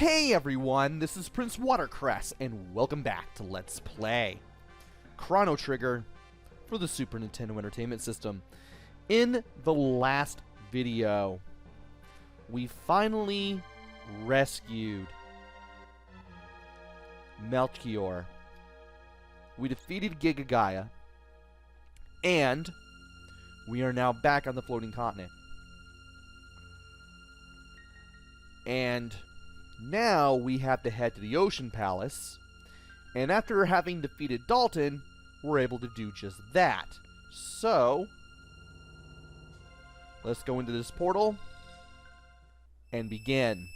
Hey everyone, this is PrinceWatercress, and welcome back to Let's Play Chrono Trigger for the Super Nintendo Entertainment System. In the last video, we finally rescued Melchior. We defeated Giga Gaia, and we are now back on the floating continent. And now we have to head to the Ocean Palace, and after having defeated Dalton, we're able to do just that. So, let's go into this portal and begin.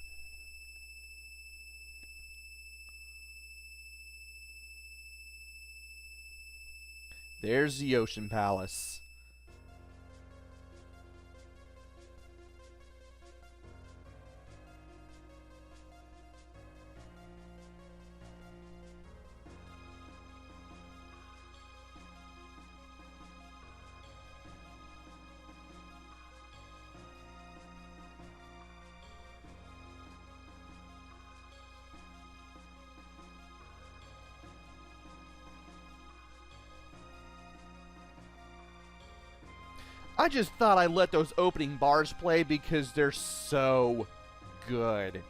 There's the Ocean Palace. I just thought I'd let those opening bars play because they're so good.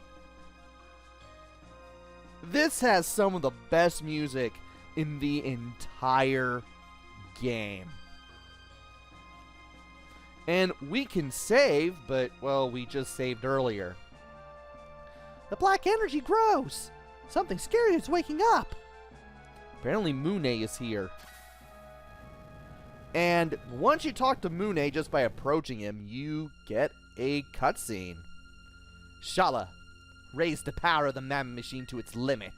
This has some of the best music in the entire game. And we can save, but, well, we just saved earlier. The black energy grows! Something scary is waking up! Apparently Mune is here. And once you talk to Mune just by approaching him, you get a cutscene. Shala, raise the power of the Mammon Machine to its limit.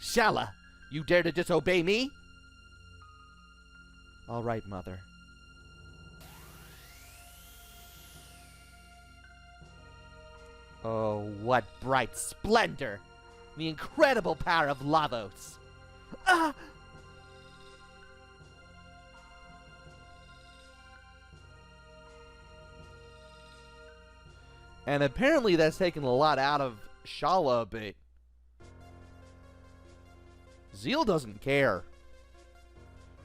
Shala, you dare to disobey me? All right, Mother. Oh, what bright splendor! The incredible power of Lavos! Ah! And apparently that's taken a lot out of Shala, but Zeal doesn't care.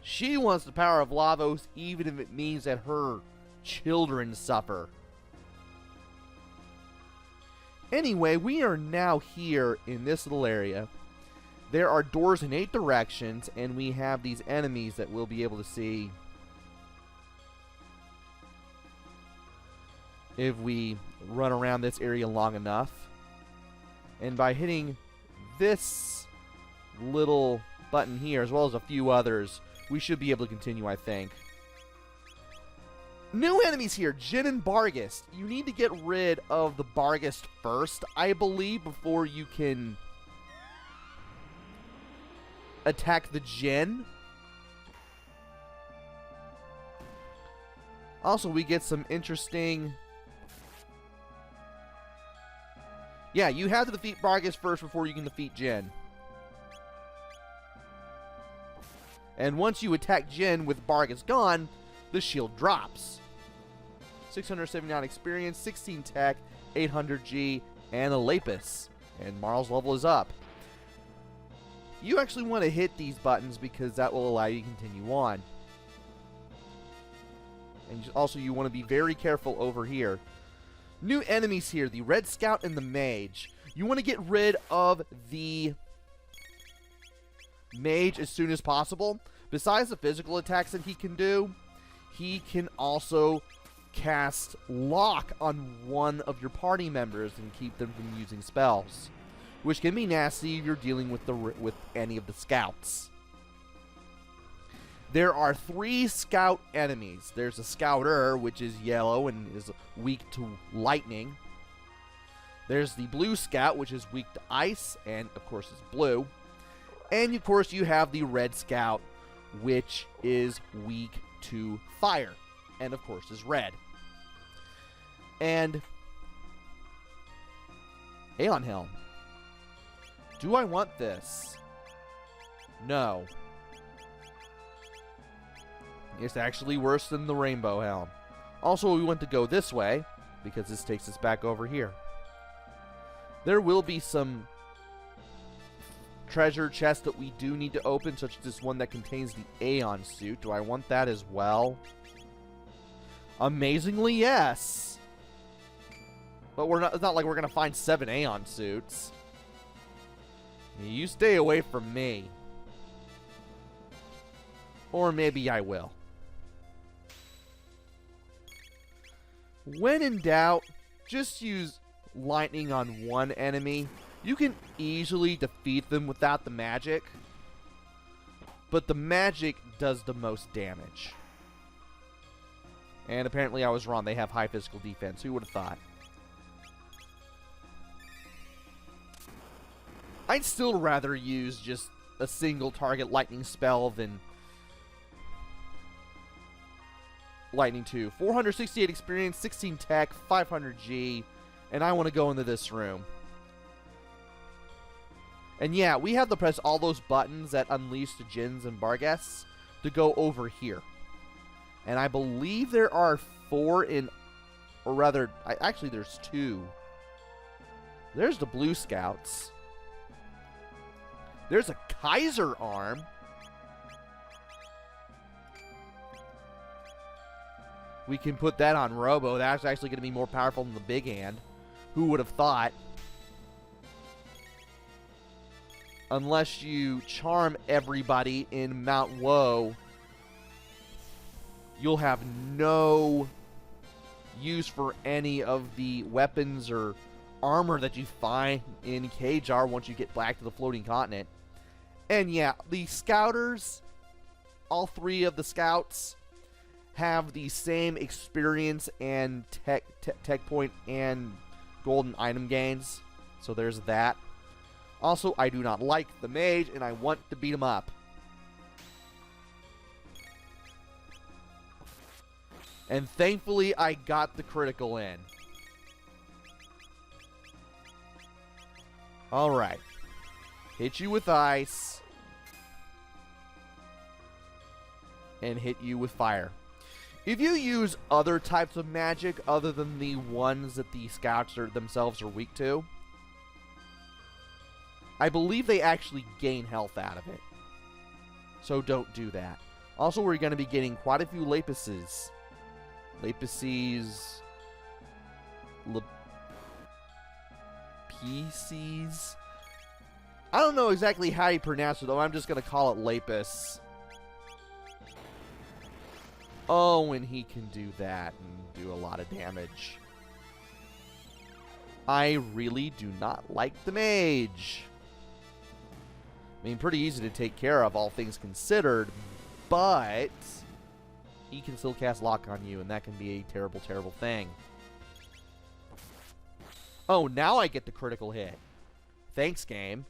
She wants the power of Lavos even if it means that her children suffer. Anyway, we are now here in this little area. There are doors in 8 directions, and we have these enemies that we'll be able to see if we run around this area long enough. And by hitting this little button here, as well as a few others, we should be able to continue, I think. New enemies here, Jin and Barghest. You need to get rid of the Barghest first, I believe, before you can attack the Jin. Also, we get some interesting... Yeah, you have to defeat Barghest first before you can defeat Jin. And once you attack Jin with Barghest gone, the shield drops. 679 experience, 16 tech, 800 G, and a Lapis. And Marl's level is up. You actually want to hit these buttons because that will allow you to continue on. And also you want to be very careful over here. New enemies here, the Red Scout and the Mage. You want to get rid of the Mage as soon as possible. Besides the physical attacks that he can do, he can also cast Lock on one of your party members and keep them from using spells, which can be nasty if you're dealing with any of the scouts. There are 3 scout enemies. There's a Scouter, which is yellow and is weak to lightning. There's the Blue Scout, which is weak to ice and, of course, is blue. And, of course, you have the Red Scout, which is weak to fire and, of course, is red. And Aeon Helm. Do I want this? No. It's actually worse than the Rainbow Helm. Also, we want to go this way, because this takes us back over here. There will be some treasure chests that we do need to open, such as this one that contains the Aeon suit. Do I want that as well? Amazingly, yes. But it's not like we're going to find 7 Aeon suits. You stay away from me. Or maybe I will. When in doubt, just use lightning on one enemy. You can easily defeat them without the magic, but the magic does the most damage. And apparently I was wrong. They have high physical defense. Who would have thought? I'd still rather use just a single target lightning spell than Lightning 2. 468 experience, 16 tech, 500 G, and I want to go into this room. And yeah, we have to press all those buttons that unleash the Djinns and Barghest to go over here. And I believe there are 4 in, or rather, actually there's 2. There's the Blue Scouts. There's a Kaiser arm. We can put that on Robo. That's actually going to be more powerful than the Big Hand. Who would have thought? Unless you charm everybody in Mount Woe, you'll have no use for any of the weapons or armor that you find in Kajar once you get back to the floating continent. And yeah, the Scouters, all 3 of the Scouts, have the same experience and tech point and golden item gains. So there's that. Also, I do not like the mage, and I want to beat him up. And thankfully, I got the critical in. Alright. Hit you with ice. And hit you with fire. If you use other types of magic other than the ones that the Scouts themselves are weak to, I believe they actually gain health out of it. So don't do that. Also, we're going to be getting quite a few Lapises. Lapises. Lapises. I don't know exactly how you pronounce it, though. I'm just going to call it Lapis. Oh, and he can do that and do a lot of damage. I really do not like the mage. I mean, pretty easy to take care of, all things considered, but he can still cast Lock on you, and that can be a terrible, terrible thing. Oh, now I get the critical hit. Thanks, game.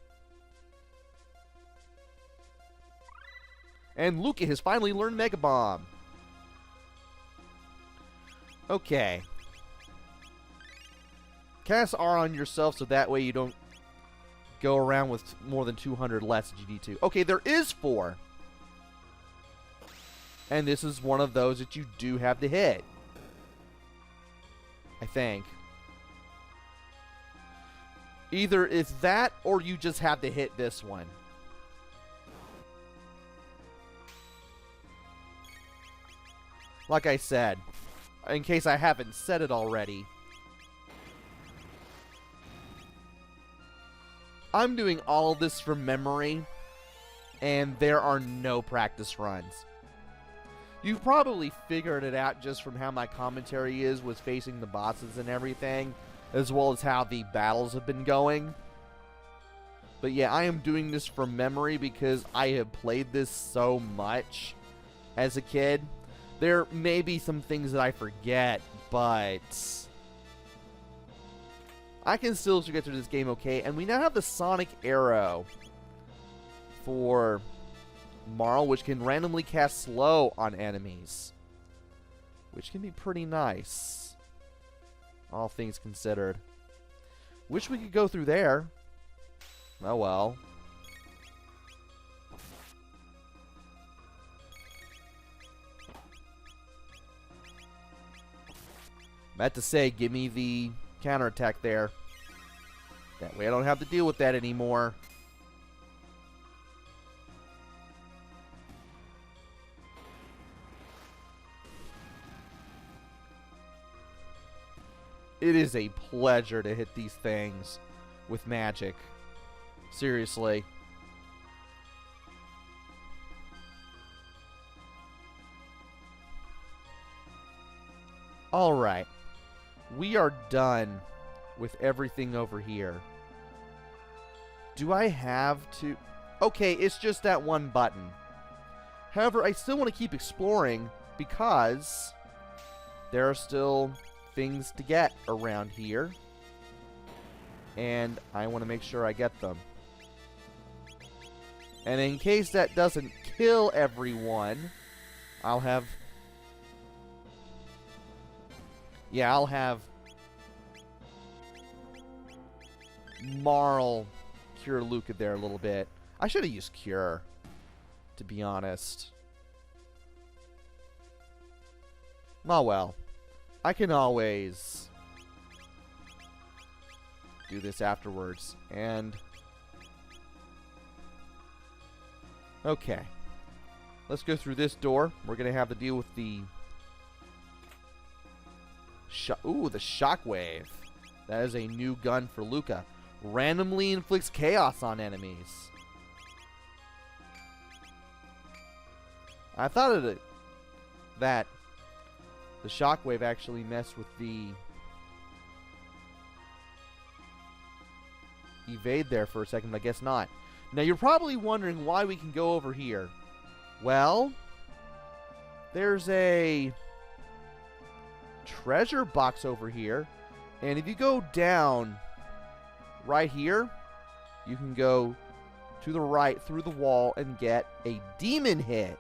And Luca has finally learned Mega Bomb. Okay. Cast R on yourself so that way you don't go around with more than 200 less GD2. Okay, there is 4. And this is one of those that you do have to hit. I think. Either it's that or you just have to hit this one. Like I said, in case I haven't said it already, I'm doing all this from memory, and there are no practice runs. You've probably figured it out just from how my commentary is with facing the bosses and everything, as well as how the battles have been going. But yeah, I am doing this from memory because I have played this so much as a kid. There may be some things that I forget, but I can still get through this game okay. And we now have the Sonic Arrow for Marl, which can randomly cast slow on enemies, which can be pretty nice, all things considered. Wish we could go through there. Oh well. About to say, give me the counterattack there. That way I don't have to deal with that anymore. It is a pleasure to hit these things with magic. Seriously. Alright. We are done with everything over here. Do I have to... Okay, it's just that one button. However, I still want to keep exploring because there are still things to get around here. And I want to make sure I get them. And in case that doesn't kill everyone, I'll have... Yeah, I'll have Marl cure Luca there a little bit. I should have used Cure, to be honest. Oh well. I can always do this afterwards. And... Okay. Let's go through this door. We're going to have to deal with the... Ooh, the Shockwave. That is a new gun for Luca. Randomly inflicts chaos on enemies. I thought of it that the Shockwave actually messed with the evade there for a second, but I guess not. Now you're probably wondering why we can go over here. Well, there's a treasure box over here, and if you go down right here, you can go to the right through the wall and get a demon hit,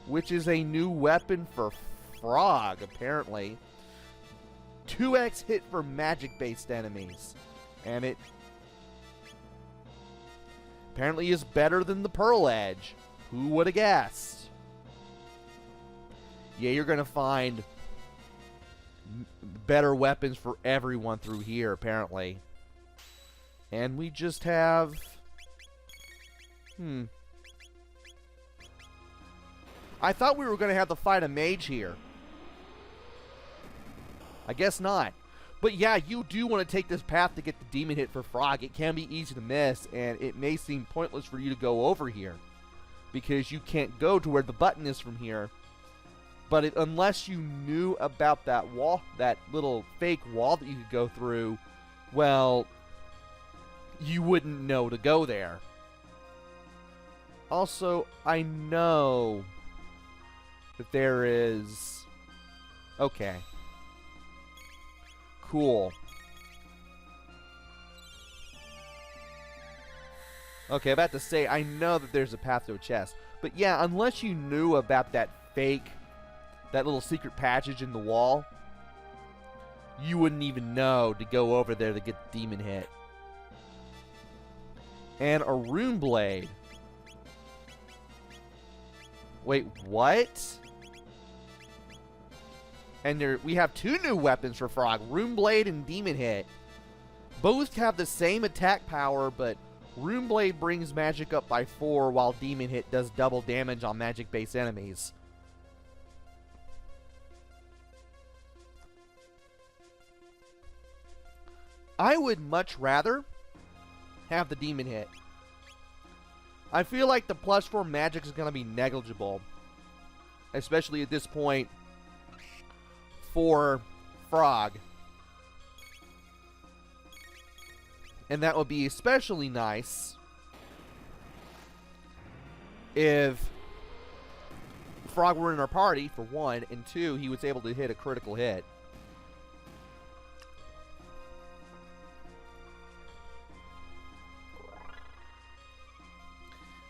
which is a new weapon for Frog, apparently. 2x hit for magic-based enemies, and it apparently is better than the Pearl Edge. Who would have guessed? Yeah, you're going to find better weapons for everyone through here, apparently. And we just have... I thought we were going to have to fight a mage here. I guess not. But yeah, you do want to take this path to get the demon hit for Frog. It can be easy to miss, and it may seem pointless for you to go over here, because you can't go to where the button is from here. But unless you knew about that wall, that little fake wall that you could go through, well, you wouldn't know to go there. Also, I know that there is... Okay. Cool. Okay, about to say, I know that there's a path to a chest. But yeah, unless you knew about that fake... that little secret passage in the wall, you wouldn't even know to go over there to get the demon hit. And a rune blade. Wait, what? And we have two new weapons for Frog, Rune Blade and Demon Hit. Both have the same attack power, but Rune Blade brings magic up by 4, while Demon Hit does double damage on magic-based enemies. I would much rather have the Demon Hit. I feel like the +4 magic is going to be negligible, especially at this point for Frog. And that would be especially nice if Frog were in our party, for one, and two, he was able to hit a critical hit.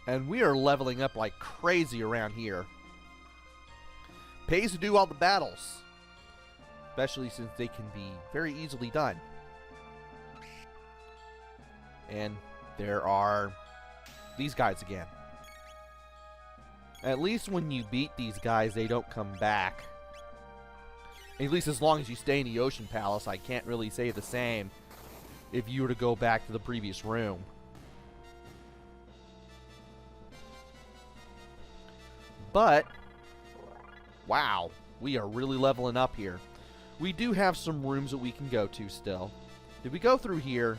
And we are leveling up like crazy around here. Pays to do all the battles, especially since they can be very easily done. And there are these guys again. At least when you beat these guys, they don't come back. At least as long as you stay in the Ocean Palace. I can't really say the same if you were to go back to the previous room. But, wow, we are really leveling up here. We do have some rooms that we can go to still. Did we go through here?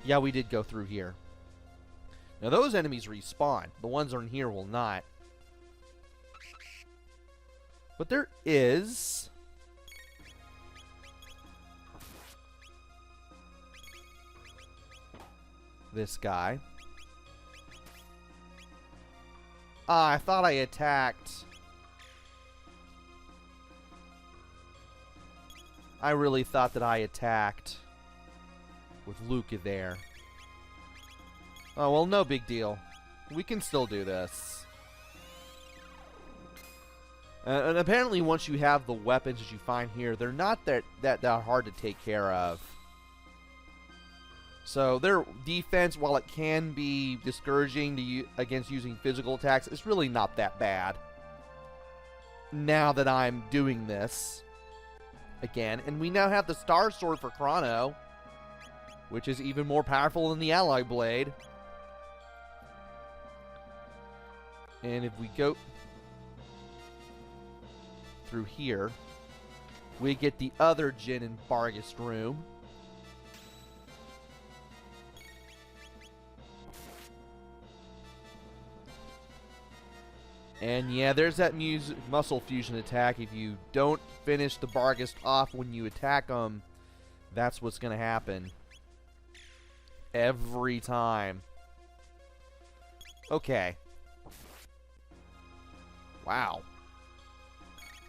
Yeah, we did go through here. Now, those enemies respawn. The ones in here will not. But there is this guy. Ah, I thought I attacked. I really thought that I attacked with Luca there. Oh, well, no big deal. We can still do this. And apparently once you have the weapons that you find here, they're not that hard to take care of. So their defense, while it can be discouraging against using physical attacks, it's really not that bad. Now that I'm doing this again. And we now have the Star Sword for Chrono, which is even more powerful than the Ally Blade. And if we go through here, we get the other Jin and Barghest room. And yeah, there's that muscle fusion attack. If you don't finish the Barghest off when you attack them, that's what's going to happen. Every time. Okay. Wow.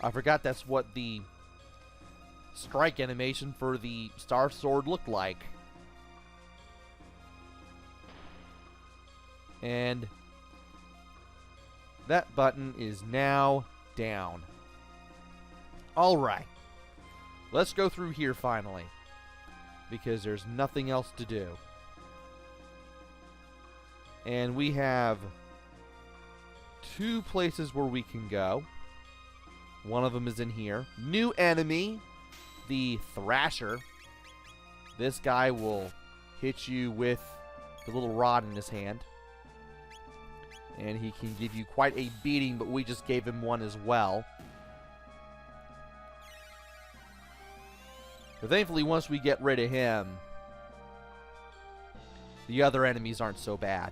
I forgot that's what the strike animation for the Star Sword looked like. And that button is now down. Alright. Let's go through here finally, because there's nothing else to do. And we have 2 places where we can go. One of them is in here. New enemy, the Thrasher. This guy will hit you with the little rod in his hand. And he can give you quite a beating, but we just gave him one as well. But thankfully, once we get rid of him, the other enemies aren't so bad.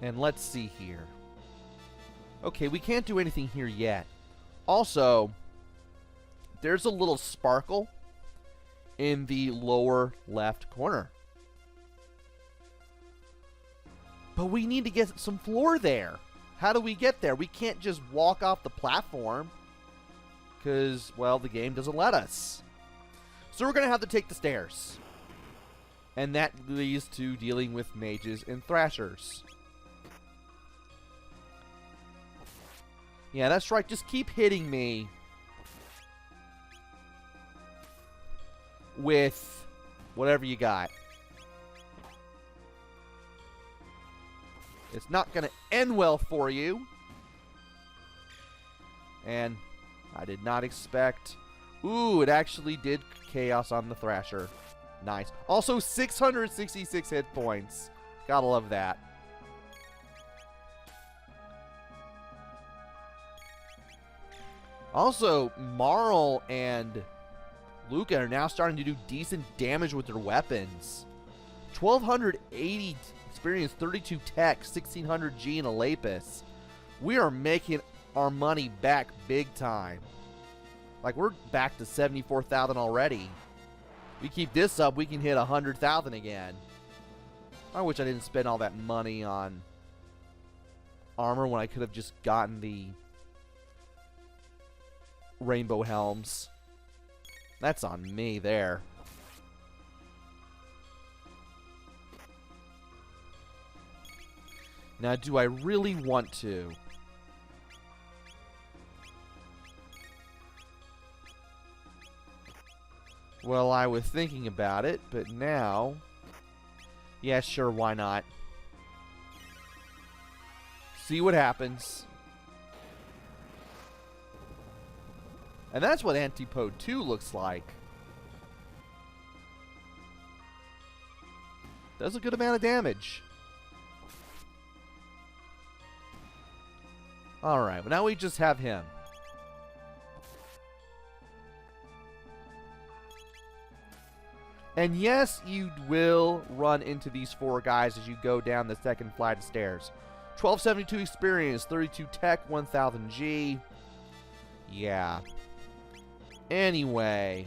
And let's see here. Okay, we can't do anything here yet. Also, there's a little sparkle in the lower left corner. But we need to get some floor there. How do we get there? We can't just walk off the platform, because, well, the game doesn't let us. So we're going to have to take the stairs. And that leads to dealing with mages and thrashers. Yeah, that's right. Just keep hitting me with whatever you got. It's not going to end well for you. And I did not expect... Ooh, it actually did chaos on the Thrasher. Nice. Also, 666 hit points. Gotta love that. Also, Marl and Luca are now starting to do decent damage with their weapons. 1,280 experience, 32 tech, 1,600 G and a Lapis. We are making our money back big time. Like, we're back to 74,000 already. We keep this up, we can hit 100,000 again. I wish I didn't spend all that money on armor when I could have just gotten the rainbow helms. That's on me there. Now, do I really want to? Well, I was thinking about it, but now... Yeah, sure, why not? See what happens. And that's what Antipode 2 looks like. Does a good amount of damage. Alright, well now we just have him. And yes, you will run into these four guys as you go down the second flight of stairs. 1272 experience, 32 tech, 1000 G. Yeah. Anyway.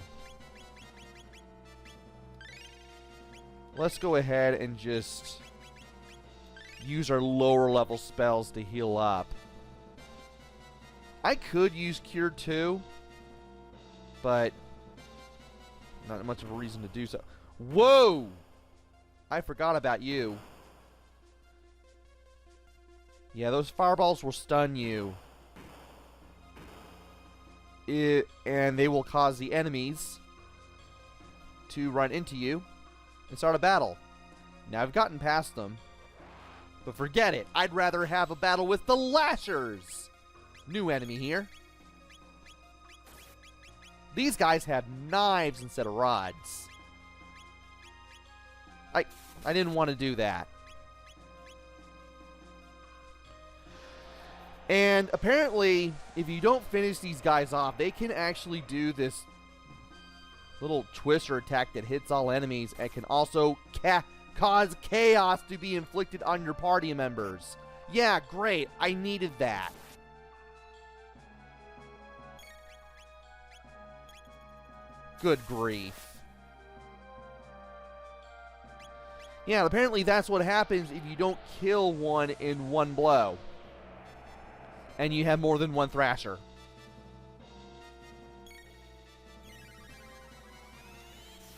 Let's go ahead and just use our lower level spells to heal up. I could use Cure 2, but not much of a reason to do so. Whoa! I forgot about you. Yeah, those fireballs will stun you. And they will cause the enemies to run into you and start a battle. Now, I've gotten past them, but forget it. I'd rather have a battle with the Lashers. New enemy here. These guys have knives instead of rods. I didn't want to do that. And apparently, if you don't finish these guys off, they can actually do this little twister attack that hits all enemies and can also cause chaos to be inflicted on your party members. Yeah, great. I needed that. Good grief. Yeah, apparently that's what happens if you don't kill one in one blow. And you have more than one Thrasher.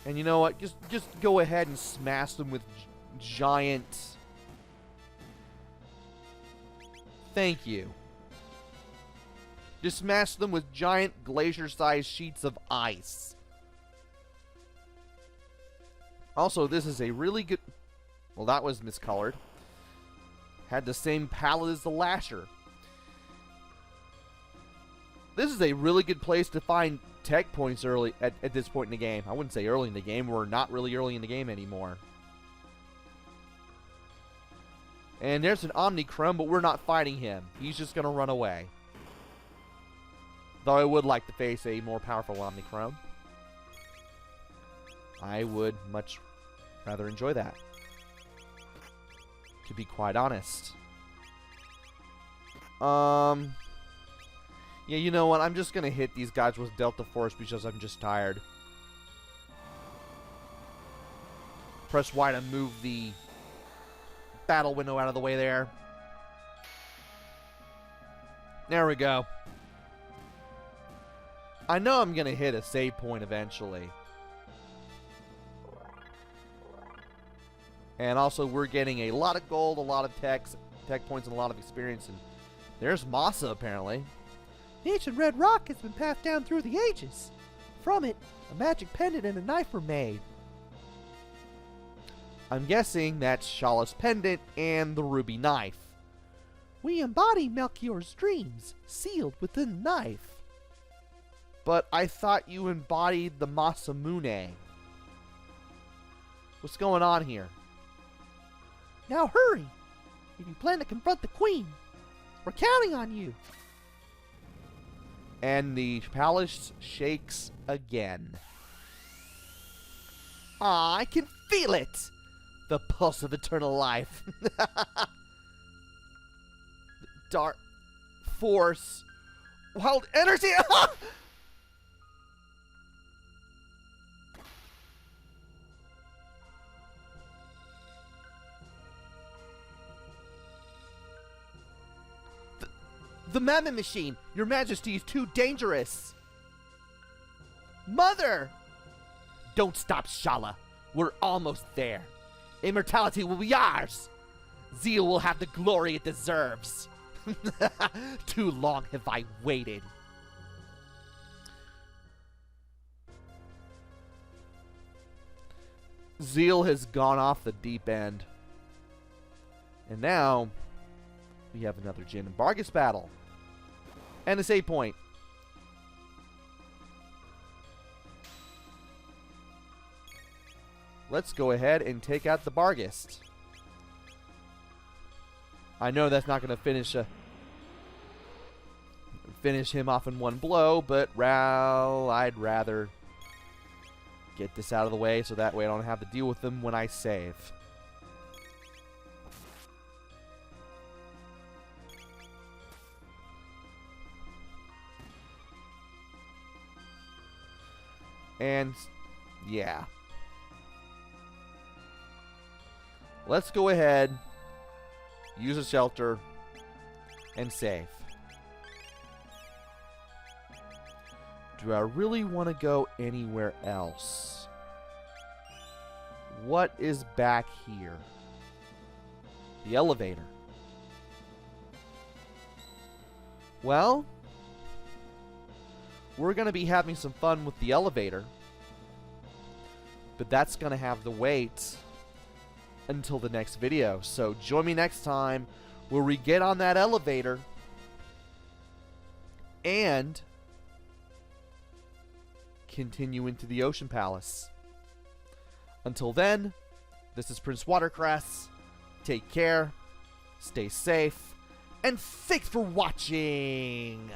And you know what? Just go ahead and smash them with giant... Thank you. Just smash them with giant glacier-sized sheets of ice. Also, this is a really good... Well, that was miscolored. Had the same palette as the Lasher. This is a really good place to find tech points early at this point in the game. I wouldn't say early in the game. We're not really early in the game anymore. And there's an Omnichrome, but we're not fighting him. He's just going to run away. Though I would like to face a more powerful Omnichrome. I would much rather enjoy that, to be quite honest. Yeah, you know what? I'm just going to hit these guys with Delta Force because I'm just tired. Press Y to move the battle window out of the way there. There we go. I know I'm going to hit a save point eventually. And also, we're getting a lot of gold, a lot of tech points, and a lot of experience. And there's Masa, apparently. The ancient red rock has been passed down through the ages. From it, a magic pendant and a knife were made. I'm guessing that's Shala's pendant and the ruby knife. We embody Melchior's dreams, sealed within the knife. But I thought you embodied the Masamune. What's going on here? Now hurry! If you plan to confront the Queen, we're counting on you. And the palace shakes again. Ah, I can feel it! The pulse of eternal life. Dark force. Wild energy! The Mammon Machine! Your Majesty is too dangerous! Mother! Don't stop, Shala. We're almost there. Immortality will be ours! Zeal will have the glory it deserves! Too long have I waited. Zeal has gone off the deep end. And now we have another Jin and Bargus battle. And a save point. Let's go ahead and take out the Bargus. I know that's not going to finish him off in one blow, but I'd rather get this out of the way so that way I don't have to deal with them when I save. And yeah. Let's go ahead, use a shelter, and save. Do I really want to go anywhere else? What is back here? The elevator. Well, we're going to be having some fun with the elevator, but that's going to have to wait until the next video. So join me next time where we get on that elevator and continue into the Ocean Palace. Until then, this is PrinceWatercress. Take care, stay safe, and thanks for watching!